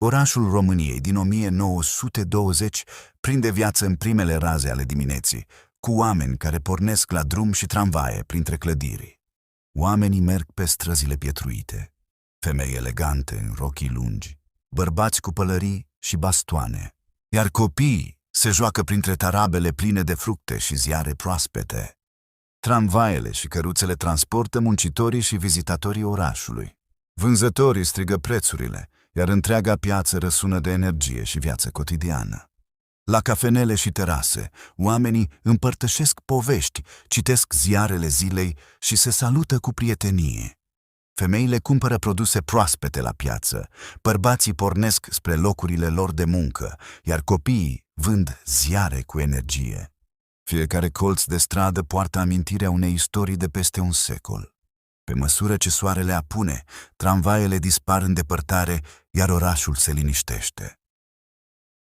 Orașul României din 1920 prinde viață în primele raze ale dimineții, cu oameni care pornesc la drum și tramvaie printre clădiri. Oamenii merg pe străzile pietruite, femei elegante în rochii lungi, bărbați cu pălării și bastoane, iar copiii se joacă printre tarabele pline de fructe și ziare proaspete. Tramvaiele și căruțele transportă muncitorii și vizitatorii orașului. Vânzătorii strigă prețurile, iar întreaga piață răsună de energie și viață cotidiană. La cafenele și terase, oamenii împărtășesc povești, citesc ziarele zilei și se salută cu prietenie. Femeile cumpără produse proaspete la piață, bărbații pornesc spre locurile lor de muncă, iar copiii vând ziare cu energie. Fiecare colț de stradă poartă amintirea unei istorii de peste un secol. Pe măsură ce soarele apune, tramvaiele dispar în depărtare, iar orașul se liniștește.